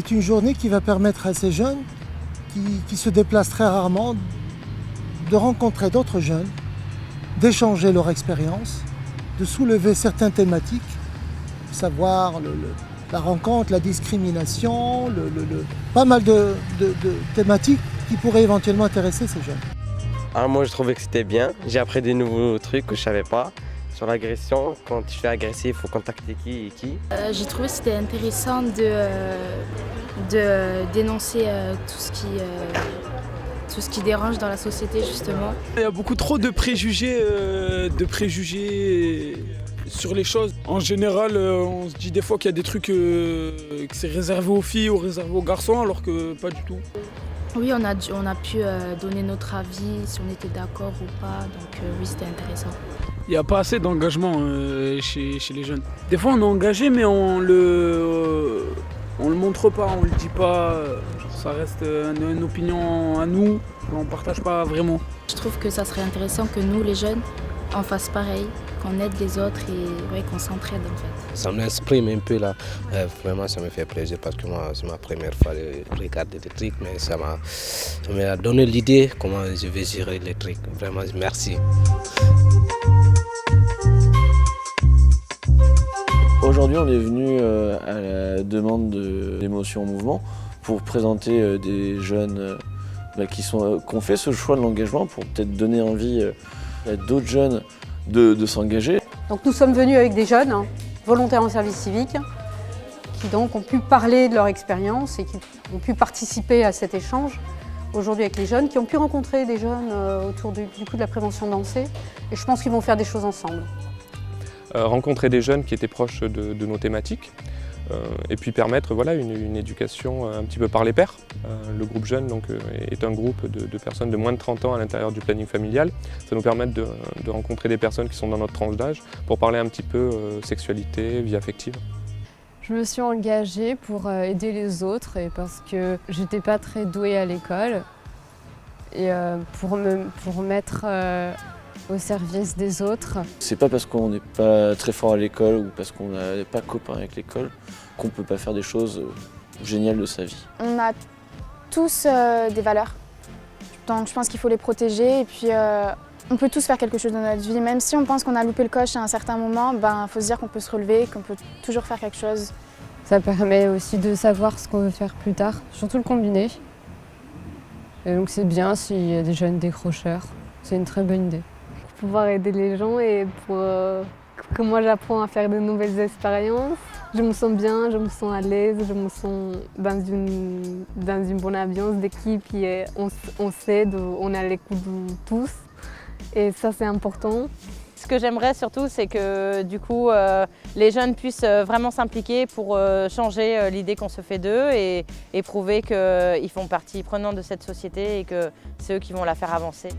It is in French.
C'est une journée qui va permettre à ces jeunes qui se déplacent très rarement de rencontrer d'autres jeunes, d'échanger leur expérience, de soulever certaines thématiques, savoir la rencontre, la discrimination, pas mal de thématiques qui pourraient éventuellement intéresser ces jeunes. Alors moi je trouvais que c'était bien, j'ai appris des nouveaux trucs que je ne savais pas. Sur l'agression, quand tu fais agresser, il faut contacter qui et qui. J'ai trouvé que c'était intéressant de dénoncer tout ce qui dérange dans la société justement. Il y a beaucoup trop de préjugés sur les choses. En général, on se dit des fois qu'il y a des trucs que c'est réservé aux filles ou réservé aux garçons, alors que pas du tout. Oui, on a pu donner notre avis, si on était d'accord ou pas, donc oui, c'était intéressant. Il n'y a pas assez d'engagement chez les jeunes. Des fois, on est engagé, mais on le montre pas, on le dit pas. Ça reste une opinion à nous, on ne partage pas vraiment. Je trouve que ça serait intéressant que nous, les jeunes, on fasse pareil, qu'on aide les autres et ouais, qu'on s'entraide en fait. Ça m'exprime un peu là, vraiment ça me fait plaisir parce que moi c'est ma première fois de regarder des trucs, mais ça m'a donné l'idée comment je vais gérer les trucs. Vraiment merci. Aujourd'hui on est venu à la demande de l'Émotion en Mouvement pour présenter des jeunes qui ont fait ce choix de l'engagement pour peut-être donner envie à d'autres jeunes de s'engager. Donc nous sommes venus avec des jeunes volontaires en service civique qui donc ont pu parler de leur expérience et qui ont pu participer à cet échange aujourd'hui avec les jeunes, qui ont pu rencontrer des jeunes autour du coup de la prévention dansée et je pense qu'ils vont faire des choses ensemble. Rencontrer des jeunes qui étaient proches de nos thématiques et puis permettre voilà, une éducation un petit peu par les pairs. Le groupe jeune donc, est un groupe de personnes de moins de 30 ans à l'intérieur du planning familial. Ça nous permet de rencontrer des personnes qui sont dans notre tranche d'âge pour parler un petit peu sexualité, vie affective. Je me suis engagée pour aider les autres et parce que j'étais pas très douée à l'école et pour mettre au service des autres. C'est pas parce qu'on n'est pas très fort à l'école ou parce qu'on n'est pas copain avec l'école qu'on peut pas faire des choses géniales de sa vie. On a tous des valeurs, donc je pense qu'il faut les protéger et puis on peut tous faire quelque chose dans notre vie. Même si on pense qu'on a loupé le coche à un certain moment, il faut se dire qu'on peut se relever, qu'on peut toujours faire quelque chose. Ça permet aussi de savoir ce qu'on veut faire plus tard, surtout le combiné. Et donc c'est bien s'il y a des jeunes décrocheurs, c'est une très bonne idée. Pouvoir aider les gens et pour que moi j'apprends à faire de nouvelles expériences. Je me sens bien, je me sens à l'aise, je me sens dans une bonne ambiance d'équipe et on s'aide, on est à l'écoute de tous et ça c'est important. Ce que j'aimerais surtout c'est que du coup les jeunes puissent vraiment s'impliquer pour changer l'idée qu'on se fait d'eux et prouver qu'ils font partie prenante de cette société et que c'est eux qui vont la faire avancer.